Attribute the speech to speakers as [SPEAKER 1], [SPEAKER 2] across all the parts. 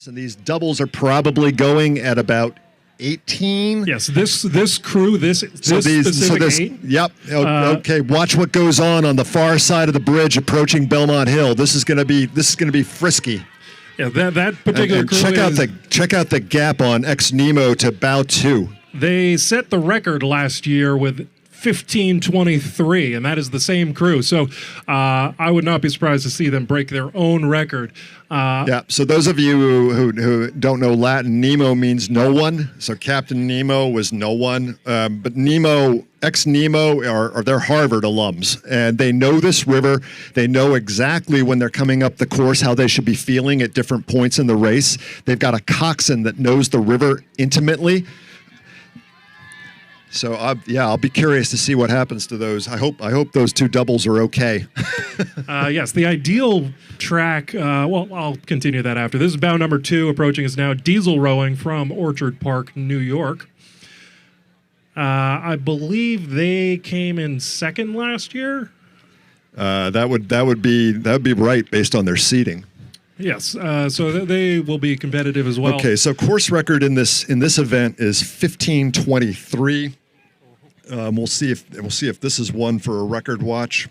[SPEAKER 1] And these doubles are probably going at about 18.
[SPEAKER 2] Yes, this crew, this specific 8.
[SPEAKER 1] Yep. Okay. Watch what goes on the far side of the bridge approaching Belmont Hill. This is going to be frisky.
[SPEAKER 2] Yeah, that particular
[SPEAKER 1] and
[SPEAKER 2] crew.
[SPEAKER 1] Check out the gap on Ex Nemo to bow 2.
[SPEAKER 2] They set the record last year with 15:23, and that is the same crew. So I would not be surprised to see them break their own record.
[SPEAKER 1] Yeah, so those of you who don't know Latin, Nemo means no one. So Captain Nemo was no one. But Nemo, ex-Nemo, they're Harvard alums, and they know this river. They know exactly when they're coming up the course, how they should be feeling at different points in the race. They've got a coxswain that knows the river intimately. So I'll be curious to see what happens to those. I hope those 2 doubles are okay.
[SPEAKER 2] Yes, the ideal track. Well, I'll continue that after. This is bow number 2. Approaching is now Diesel Rowing from Orchard Park, New York. I believe they came in second last year.
[SPEAKER 1] That would be right based on their seating.
[SPEAKER 2] Yes, so they will be competitive as well.
[SPEAKER 1] Okay, so course record in this event is 15:23. We'll see if this is one for a record watch.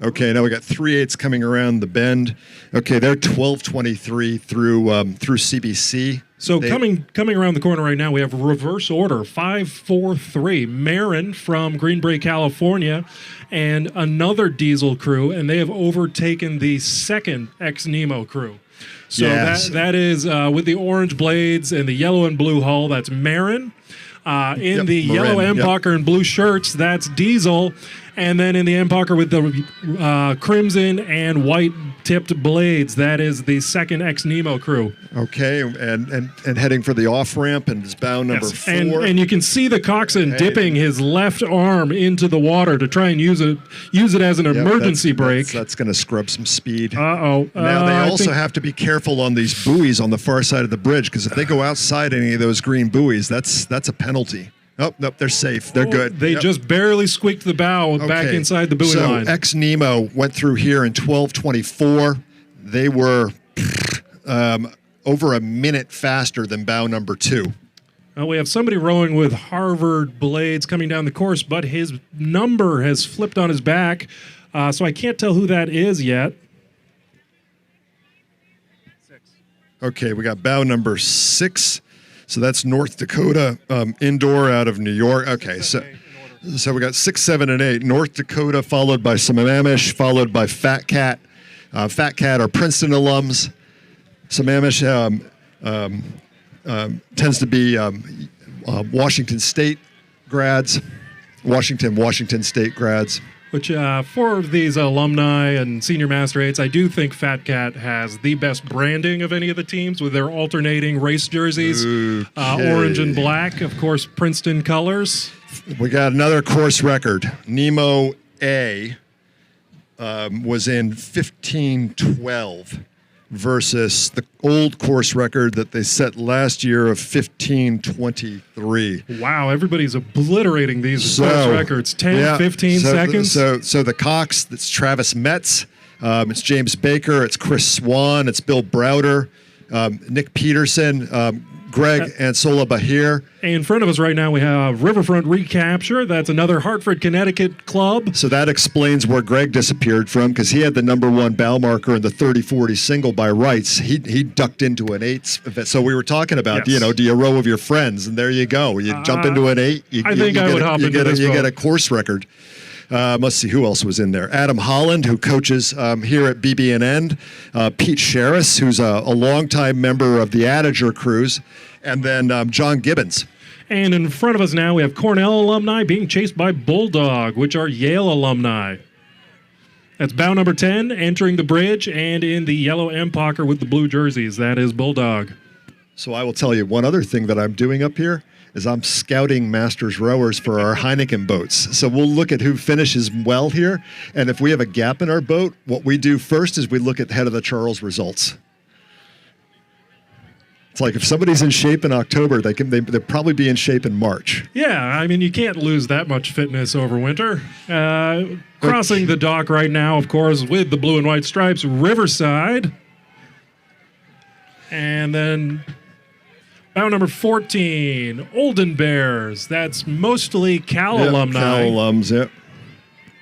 [SPEAKER 1] Okay, now we got 3/8 coming around the bend. Okay, they're 12:23 through CBC.
[SPEAKER 2] So coming around the corner right now, we have reverse order, 5-4-3. Marin from Green Bay, California, and another diesel crew, and they have overtaken the second ex-Nemo crew. So yes. that is with the orange blades and the yellow and blue hull, that's Marin. In the yellow Empacher and blue shirts, that's Diesel. And then in the Empacher with the crimson and white tipped blades, that is the second ex-Nemo crew.
[SPEAKER 1] Okay, and heading for the off-ramp and is bow number 4.
[SPEAKER 2] And you can see the coxswain dipping his left arm into the water to try and use it as an emergency brake.
[SPEAKER 1] That's going to scrub some speed.
[SPEAKER 2] Uh-oh.
[SPEAKER 1] Now, they also have to be careful on these buoys on the far side of the bridge, because if they go outside any of those green buoys, that's a penalty. Oh, nope, they're safe. They're good.
[SPEAKER 2] They just barely squeaked the bow back inside the buoy line.
[SPEAKER 1] So ex-Nemo went through here in 12:24. They were over a minute faster than bow number 2.
[SPEAKER 2] We have somebody rowing with Harvard blades coming down the course, but his number has flipped on his back, so I can't tell who that is yet.
[SPEAKER 1] 6. Okay, we got bow number 6. So that's North Dakota indoor out of New York. Okay, so we got 6, 7, and 8. North Dakota followed by Sammamish, followed by Fat Cat. Fat Cat are Princeton alums. Sammamish tends to be Washington State grads. Washington State grads.
[SPEAKER 2] Which, for these alumni and senior master 8s, I do think Fat Cat has the best branding of any of the teams with their alternating race jerseys. Orange and black, of course, Princeton colors.
[SPEAKER 1] We got another course record. Nemo A was in 15:12 versus the old course record that they set last year of 15:23.
[SPEAKER 2] Wow, everybody's obliterating these course records. 10, 15 seconds.
[SPEAKER 1] So the Cox, it's Travis Metz, it's James Baker, it's Chris Swan, it's Bill Browder, Nick Peterson, Greg Ansola Bahir.
[SPEAKER 2] In front of us right now, we have Riverfront Recapture. That's another Hartford, Connecticut club.
[SPEAKER 1] So that explains where Greg disappeared from, because he had the number 1 bow marker in the 30-40 single by rights. He ducked into an 8. So we were talking about, do you row with your friends? And there you go. You jump into an 8. You get a course record. Let's see who else was in there. Adam Holland, who coaches here at BB&N. Pete Sherris, who's a longtime member of the Adager crews. And then John Gibbons.
[SPEAKER 2] And in front of us now, we have Cornell alumni being chased by Bulldog, which are Yale alumni. That's bow number 10, entering the bridge, and in the yellow Empacher with the blue jerseys. That is Bulldog.
[SPEAKER 1] So I will tell you one other thing that I'm doing up here is I'm scouting Masters rowers for our Heineken boats. So we'll look at who finishes well here, and if we have a gap in our boat, what we do first is we look at the head of the Charles results. It's like if somebody's in shape in October, they'll probably be in shape in March.
[SPEAKER 2] Yeah, I mean, you can't lose that much fitness over winter. Crossing the dock right now, of course, with the blue and white stripes, Riverside. And then bout number 14, Olden Bears. That's mostly Cal alumni.
[SPEAKER 1] Cal alums, yeah.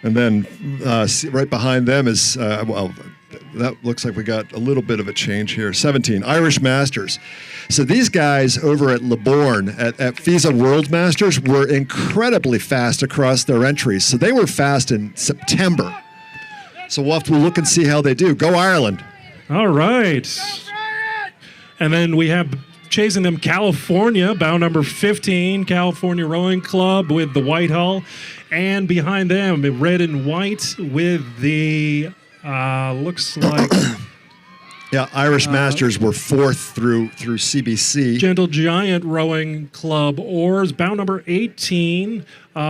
[SPEAKER 1] And then right behind them is, that looks like we got a little bit of a change here. 17, Irish Masters. So these guys over at Libourne at FISA World Masters were incredibly fast across their entries. So they were fast in September. So we'll have to look and see how they do. Go Ireland.
[SPEAKER 2] All right. And then we have chasing them California, bout number 15, California Rowing Club with the white hull. And behind them, red and white with the, looks like...
[SPEAKER 1] Yeah, Irish Masters were fourth through CBC.
[SPEAKER 2] Gentle Giant Rowing Club oars, bout number 18,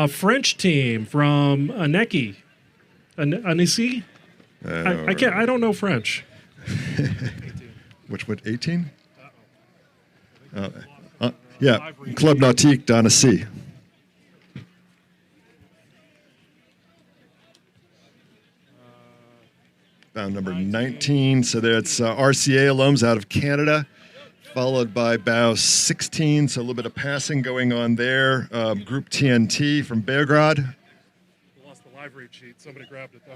[SPEAKER 2] French team from Annecy. Annecy? I don't know French.
[SPEAKER 1] Which one? 18? Yeah, Club Nautique d'Annecy. Bound number 19. So that's RCA alums out of Canada, followed by bow 16. So a little bit of passing going on there. Group TNT from Belgrade.
[SPEAKER 2] Lost the live read sheet. Somebody grabbed it, though.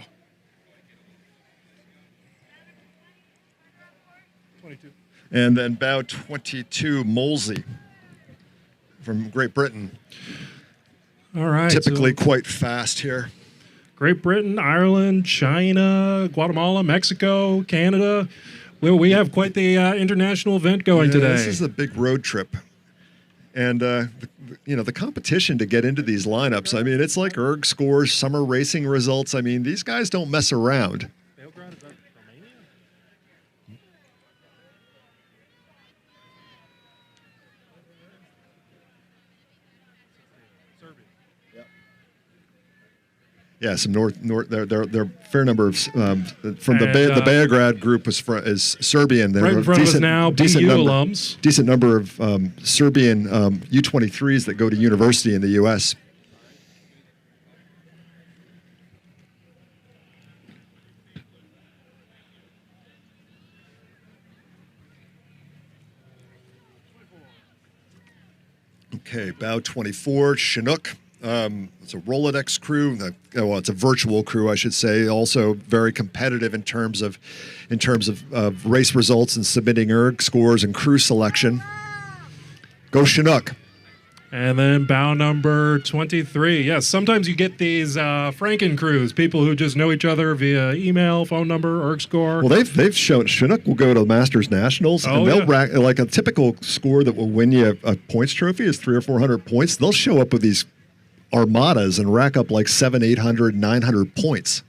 [SPEAKER 2] 22.
[SPEAKER 1] And then bow 22, Molesey from Great Britain.
[SPEAKER 2] All right.
[SPEAKER 1] Typically quite fast here.
[SPEAKER 2] Great Britain, Ireland, China, Guatemala, Mexico, Canada. We have quite the international event going today.
[SPEAKER 1] This is a big road trip. And, the competition to get into these lineups, I mean, it's like erg scores, summer racing results. I mean, these guys don't mess around. Yeah, some north. There are a fair number of from the Belgrade group is Serbian. There
[SPEAKER 2] right in front of us now, BU alums.
[SPEAKER 1] Decent number of Serbian U23s that go to university in the U.S. Okay, bow 24, Chinook. It's a Rolodex crew. It's a virtual crew, I should say. Also very competitive in terms of race results and submitting erg scores and crew selection. Go Chinook.
[SPEAKER 2] And then bow number 23. Yes, sometimes you get these Franken crews, people who just know each other via email, phone number, erg score.
[SPEAKER 1] Well, they've shown Chinook will go to the Masters Nationals, and they'll rack like a typical score that will win you a points trophy is 300 or 400 points. They'll show up with these armadas and rack up like 700, 800, 900 points.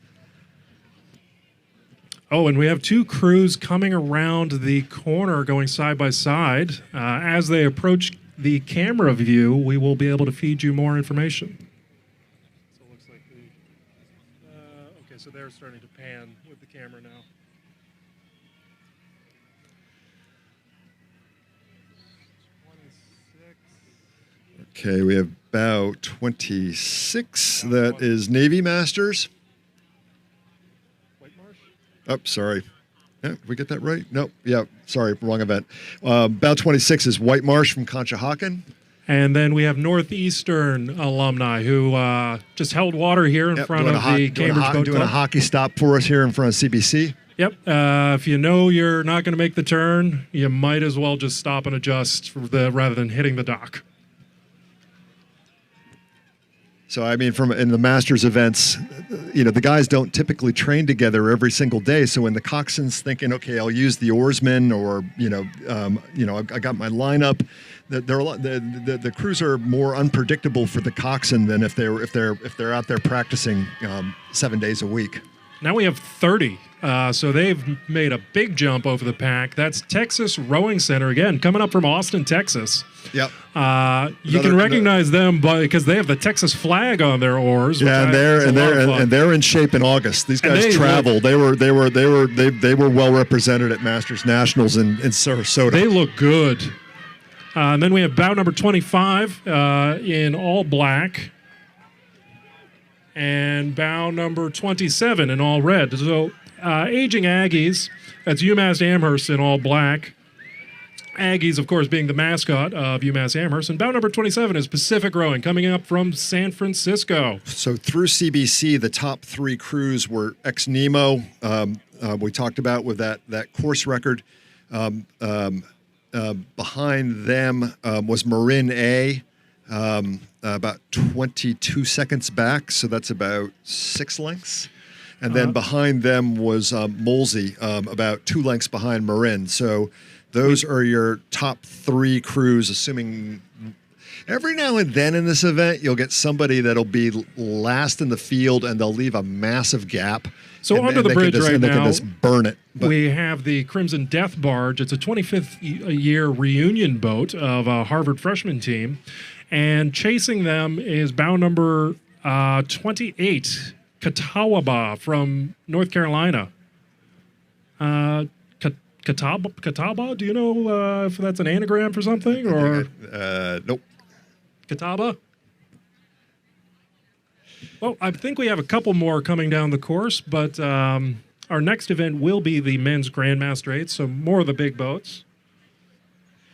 [SPEAKER 2] Oh, and we have two crews coming around the corner going side by side. As they approach the camera view, we will be able to feed you more information. So it looks like okay, so they're starting to pan with the camera now.
[SPEAKER 1] Okay, we have bow 26. That is Navy Masters.
[SPEAKER 2] White Marsh?
[SPEAKER 1] Oh, sorry. Yeah, did we get that right? No. Yeah, sorry, wrong event. Bow 26 is White Marsh from Conshohocken.
[SPEAKER 2] And then we have Northeastern alumni who just held water here in front of the Cambridge Boat Club.
[SPEAKER 1] Doing a hockey stop for us here in front of CBC.
[SPEAKER 2] Yep. If you know you're not going to make the turn, you might as well just stop and adjust rather than hitting the dock.
[SPEAKER 1] So, I mean, in the Masters events, the guys don't typically train together every single day. So when the coxswain's thinking, okay, I'll use the oarsmen, or I got my lineup. The crews are more unpredictable for the coxswain than if they're out there practicing 7 days a week.
[SPEAKER 2] Now we have 30. So they've made a big jump over the pack. That's Texas Rowing Center, again, coming up from Austin, Texas.
[SPEAKER 1] Yep.
[SPEAKER 2] You can recognize them because they have the Texas flag on their ours.
[SPEAKER 1] Yeah, and they're in shape in August. These guys travel. They were well represented at Masters Nationals in Sarasota.
[SPEAKER 2] They look good. And then we have bow number 25 in all black. And bow number 27 in all red. So aging Aggies, that's UMass Amherst in all black. Aggies, of course, being the mascot of UMass Amherst. And bow number 27 is Pacific Rowing, coming up from San Francisco.
[SPEAKER 1] So through CBC, the top 3 crews were ex-Nemo. We talked about with that course record. Behind them was Marin A, about 22 seconds back, so that's about 6 lengths. And then behind them was Molsey, about 2 lengths behind Marin. So those are your top 3 crews, assuming every now and then in this event, you'll get somebody that'll be last in the field and they'll leave a massive gap.
[SPEAKER 2] So under the bridge right now,
[SPEAKER 1] they can just burn it. But
[SPEAKER 2] we have the Crimson Death Barge. It's a 25th year reunion boat of a Harvard freshman team. And chasing them is bow number 28, Catawba from North Carolina. Catawba? Do you know if that's an anagram for something? Or
[SPEAKER 1] nope.
[SPEAKER 2] Catawba? Well, I think we have a couple more coming down the course, but our next event will be the men's Grandmaster 8, so more of the big boats.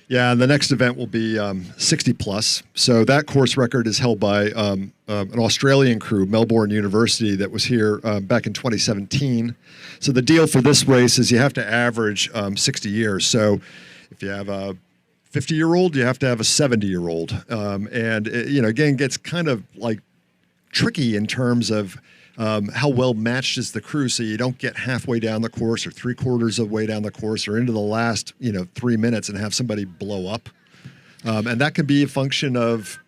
[SPEAKER 1] Yeah, and the next event will be 60 plus. So that course record is held by an Australian crew, Melbourne University, that was here back in 2017. So the deal for this race is you have to average 60 years. So if you have a 50-year-old, you have to have a 70-year-old. And it, again, gets kind of like tricky in terms of how well matched is the crew, so you don't get halfway down the course or 3/4 of the way down the course or into the last 3 minutes and have somebody blow up. And that can be a function of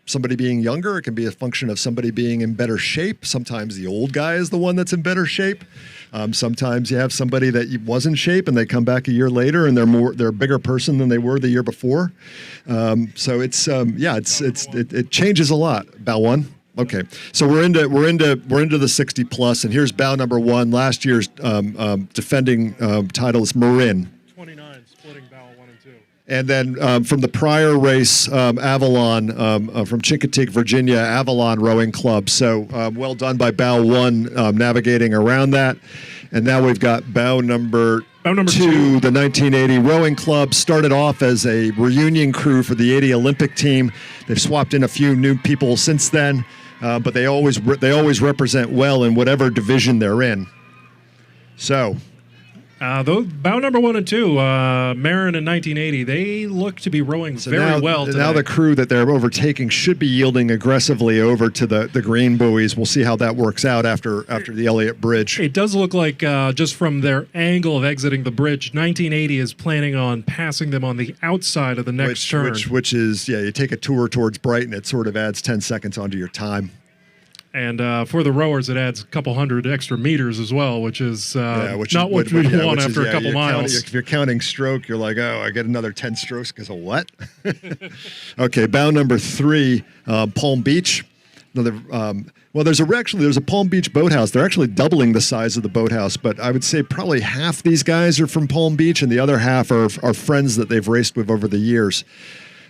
[SPEAKER 1] somebody being younger. It can be a function of somebody being in better shape. Sometimes the old guy is the one that's in better shape. Sometimes you have somebody that was in shape and they come back a year later and they're a bigger person than they were the year before. So it changes a lot. Bow 1. Okay, so we're into the 60 plus, and here's bow number 1. Last year's defending title is Marin.
[SPEAKER 2] 29, splitting bow 1 and 2.
[SPEAKER 1] And then from the prior race, Avalon from Chincoteague, Virginia, Avalon Rowing Club. So well done by bow 1 navigating around that. And now we've got bow number 2, the 1980 Rowing Club. Started off as a reunion crew for the 80 Olympic team. They've swapped in a few new people since then. But they always represent well in whatever division they're in. So,
[SPEAKER 2] bow number 1 and 2, Marin in 1980, they look to be rowing very well today.
[SPEAKER 1] Now the crew that they're overtaking should be yielding aggressively over to the green buoys. We'll see how that works out after the Eliot Bridge.
[SPEAKER 2] It does look like just from their angle of exiting the bridge, 1980 is planning on passing them on the outside of the next turn.
[SPEAKER 1] Which is, you take a tour towards Brighton, it sort of adds 10 seconds onto your time.
[SPEAKER 2] And for the rowers, it adds a couple hundred extra meters as well, which is not what we want after a couple miles.
[SPEAKER 1] If you're counting stroke, you're like, oh, I get another 10 strokes because of what? Okay, bow number 3, Palm Beach. Another. There's a Palm Beach boathouse. They're actually doubling the size of the boathouse, but I would say probably half these guys are from Palm Beach, and the other half are friends that they've raced with over the years.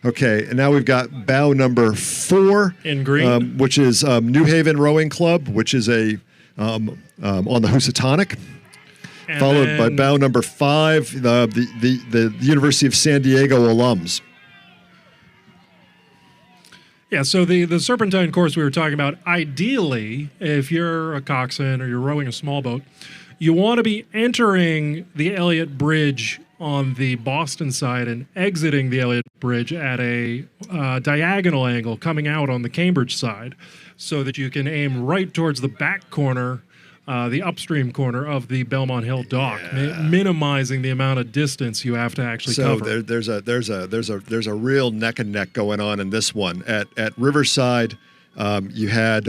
[SPEAKER 1] Okay, and now we've got bow number 4
[SPEAKER 2] in green,
[SPEAKER 1] which is New Haven Rowing Club, which is on the Housatonic, followed by bow number 5, the University of San Diego alums.
[SPEAKER 2] Yeah, so the Serpentine course we were talking about, ideally, if you're a coxswain or you're rowing a small boat, you want to be entering the Eliot Bridge on the Boston side and exiting the Eliot Bridge at a diagonal angle coming out on the Cambridge side so that you can aim right towards the back corner, the upstream corner of the Belmont Hill dock, minimizing the amount of distance you have to actually cover.
[SPEAKER 1] So there's a real neck and neck going on in this one. At Riverside, you had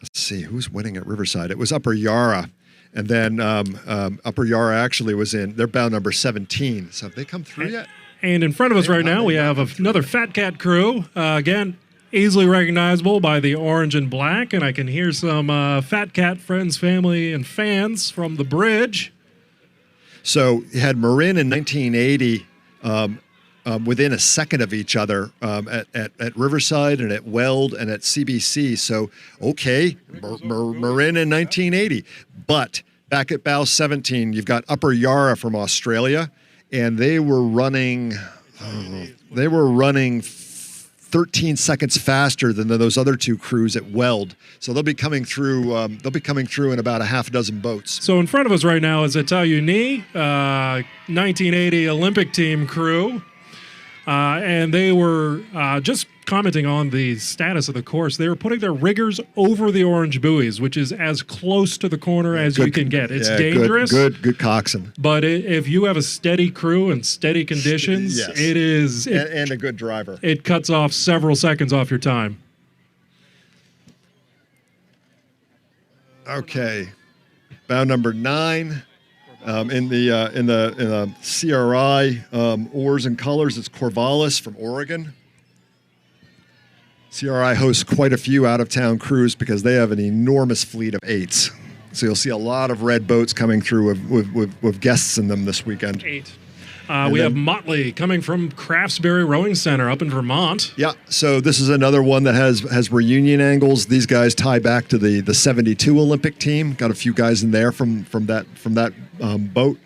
[SPEAKER 1] let's see, who's winning at Riverside? It was Upper Yarra. And then Upper Yarra actually was they're bound number 17. So have they come through yet?
[SPEAKER 2] And in front of us right now, we have another Fat Cat crew. Again, easily recognizable by the orange and black. And I can hear some Fat Cat friends, family, and fans from the bridge.
[SPEAKER 1] So you had Marin in 1980 within a second of each other at Riverside and at Weld and at CBC. So, okay, Marin in 1980. But back at Bow 17, you've got Upper Yarra from Australia, and they were running 13 seconds faster than those other two crews at Weld. So they'll be coming through. They'll be coming through in about a half a dozen boats.
[SPEAKER 2] So in front of us right now is Italiuni, 1980 Olympic team crew. And they were just commenting on the status of the course. They were putting their riggers over the orange buoys, which is as close to the corner as you can get. It's dangerous.
[SPEAKER 1] Good coxswain.
[SPEAKER 2] But if you have a steady crew and steady conditions,
[SPEAKER 1] yes.
[SPEAKER 2] it is...
[SPEAKER 1] and a good driver.
[SPEAKER 2] It cuts off several seconds off your time.
[SPEAKER 1] Okay. Bow number 9. In the CRI oars and colors, it's Corvallis from Oregon. CRI hosts quite a few out-of-town crews because they have an enormous fleet of 8s. So you'll see a lot of red boats coming through with guests in them this weekend.
[SPEAKER 2] 8. We have Motley coming from Craftsbury Rowing Center up in Vermont.
[SPEAKER 1] Yeah, so this is another one that has reunion angles. These guys tie back to the 72 Olympic team. Got a few guys in there from that boat.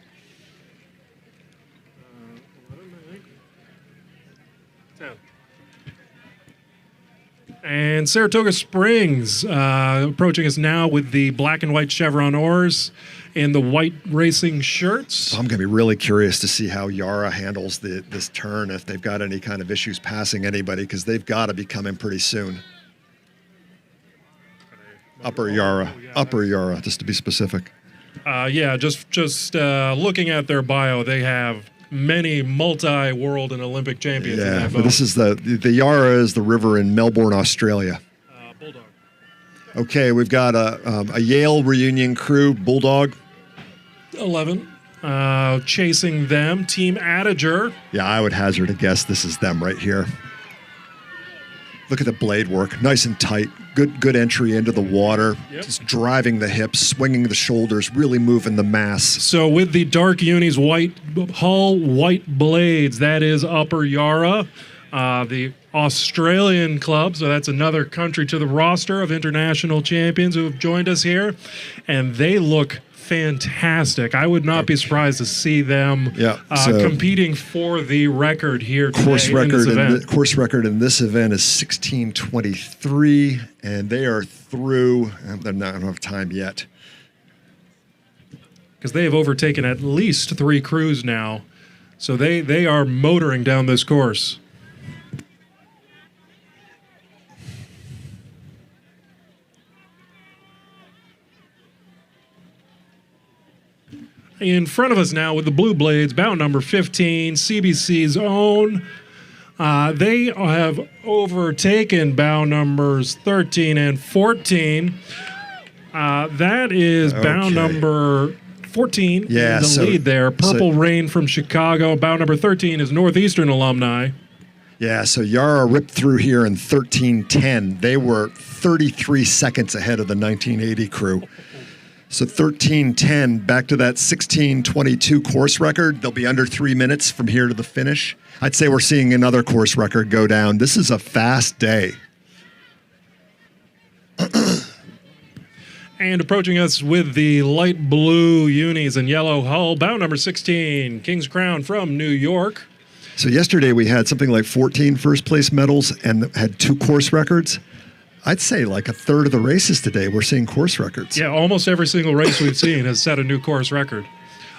[SPEAKER 2] And Saratoga Springs approaching us now with the black and white chevron oars and the white racing shirts.
[SPEAKER 1] I'm going to be really curious to see how Yarra handles this turn, if they've got any kind of issues passing anybody, because they've got to be coming pretty soon. Upper Yarra, just to be specific.
[SPEAKER 2] Just looking at their bio, they have many multi-world and Olympic champions in that boat.
[SPEAKER 1] But this is the Yarra is the river in Melbourne, Australia.
[SPEAKER 2] Bulldog.
[SPEAKER 1] Okay, we've got a Yale reunion crew, Bulldog.
[SPEAKER 2] 11. Chasing them, Team Adager.
[SPEAKER 1] Yeah, I would hazard a guess this is them right here. Look at the blade work, nice and tight. Good entry into the water.
[SPEAKER 2] Yep.
[SPEAKER 1] Just driving the hips, swinging the shoulders, really moving the mass.
[SPEAKER 2] So with the dark unis, white hull, white blades, that is Upper Yarra. The Australian club, so that's another country to the roster of international champions who have joined us here. And they look fantastic. I would not be surprised to see them competing for the record here today
[SPEAKER 1] course record
[SPEAKER 2] in
[SPEAKER 1] this event is 16:23, and they are through. They're not going to have time yet
[SPEAKER 2] because they have overtaken at least 3 crews now, so they are motoring down this course. In front of us now with the Blue Blades, bow number 15, CBC's own. They have overtaken bow numbers 13 and 14. That is bow number 14 in the lead there. Purple Rain from Chicago. Bow number 13 is Northeastern alumni.
[SPEAKER 1] Yeah, so Yarra ripped through here in 13:10. They were 33 seconds ahead of the 1980 crew. So 13:10, back to that 16:22 course record. They'll be under 3 minutes from here to the finish. I'd say we're seeing another course record go down. This is a fast day.
[SPEAKER 2] And approaching us with the light blue unis and yellow hull, bow number 16, King's Crown from New York.
[SPEAKER 1] So yesterday we had something like 14 first-place medals and had 2 course records. I'd say like a third of the races today we're seeing course records.
[SPEAKER 2] Yeah, almost every single race we've seen has set a new course record.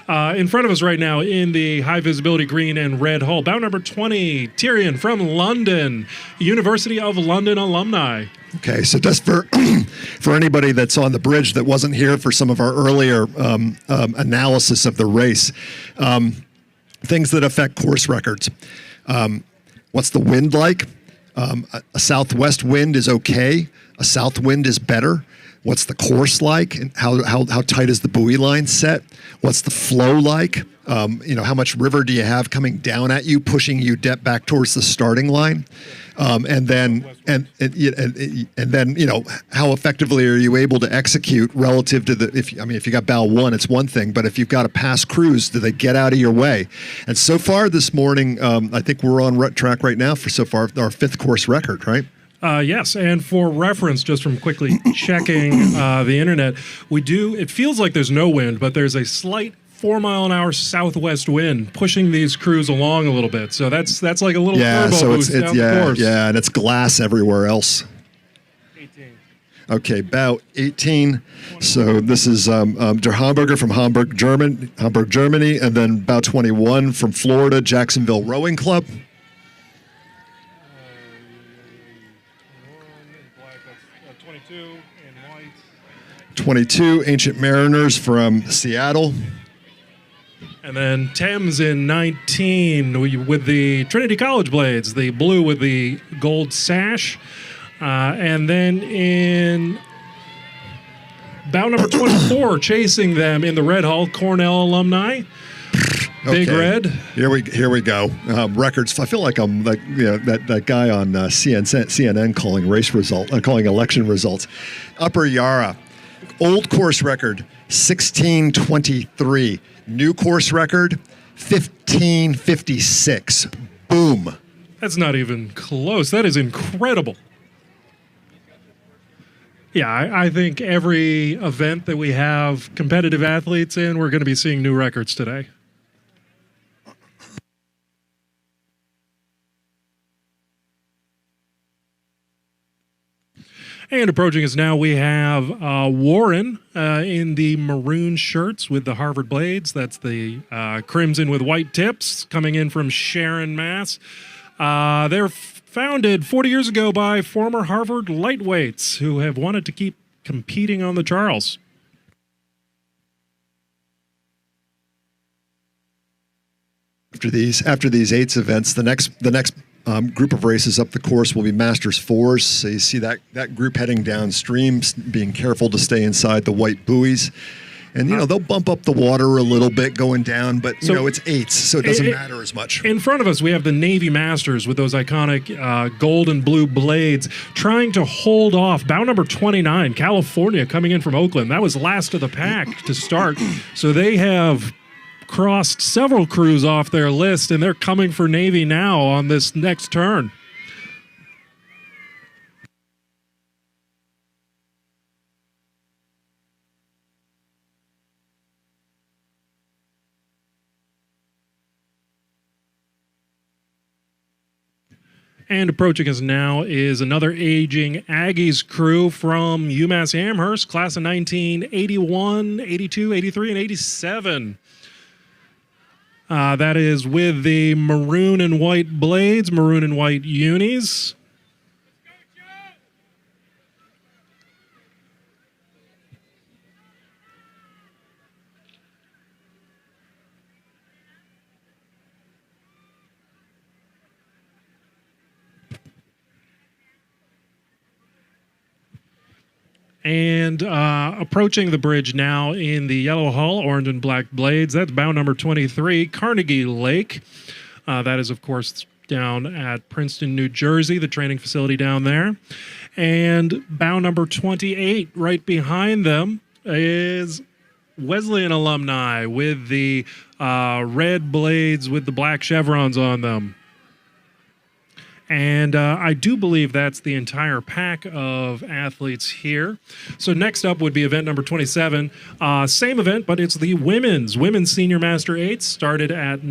[SPEAKER 2] In front of us right now in the high visibility green and red hull, bow number 20, Tyrion from London, University of London alumni.
[SPEAKER 1] Okay, so just for anybody that's on the bridge that wasn't here for some of our earlier analysis of the race, things that affect course records. What's the wind like? A southwest wind is okay. A south wind is better. What's the course like? And how tight is the buoy line set? What's the flow like? How much river do you have coming down at you, pushing you back towards the starting line? And then how effectively are you able to execute relative to if you got bow one, it's one thing, but if you've got a pass cruise, do they get out of your way? And so far this morning, I think we're on track right now for so far our 5th course record, right?
[SPEAKER 2] Yes, and for reference, just from quickly checking the internet, it feels like there's no wind, but there's a slight 4-mile-an-hour southwest wind pushing these crews along a little bit. So that's like a little turbo boost down the course.
[SPEAKER 1] Yeah, and it's glass everywhere else.
[SPEAKER 2] 18.
[SPEAKER 1] Okay, bow 18. So this is Der Hamburger from Hamburg, Germany, and then bow 21 from Florida, Jacksonville Rowing Club.
[SPEAKER 2] 22 in white.
[SPEAKER 1] 22, Ancient Mariners from Seattle.
[SPEAKER 2] And then Thames in 19 with the Trinity College blades, the blue with the gold sash. And then in bow number 24, chasing them in the red hull, Cornell alumni. Big Red.
[SPEAKER 1] Here we go. Records. I feel like I'm like that guy on CNN calling election results. Upper Yarra, old course record 1623. New course record 1556. Boom.
[SPEAKER 2] That's not even close. That is incredible. Yeah, I think every event that we have competitive athletes in, we're going to be seeing new records today. And approaching us now, we have Warren in the maroon shirts with the Harvard blades. That's the crimson with white tips coming in from Sharon, Mass. They're founded 40 years ago by former Harvard lightweights who have wanted to keep competing on the Charles.
[SPEAKER 1] After these 8s events, the next group of races up the course will be Masters 4s. So you see that group heading downstream, being careful to stay inside the white buoys. And, they'll bump up the water a little bit going down, but, it's 8s, so it doesn't matter as much.
[SPEAKER 2] In front of us, we have the Navy Masters with those iconic gold and blue blades trying to hold off. Bow number 29, California, coming in from Oakland. That was last of the pack to start. So they have crossed several crews off their list, and they're coming for Navy now on this next turn. And approaching us now is another aging Aggies crew from UMass Amherst, class of 1981, 82, 83, and 87. That is with the maroon and white blades, maroon and white unis. And approaching the bridge now in the yellow hull, orange and black blades. That's bow number 23, Carnegie Lake. That is, of course, down at Princeton, New Jersey, the training facility down there. And bow number 28, right behind them, is Wesleyan alumni with the red blades with the black chevrons on them. And I do believe that's the entire pack of athletes here. So next up would be event number 27. Same event, but it's the women's senior master 8s, started at 9.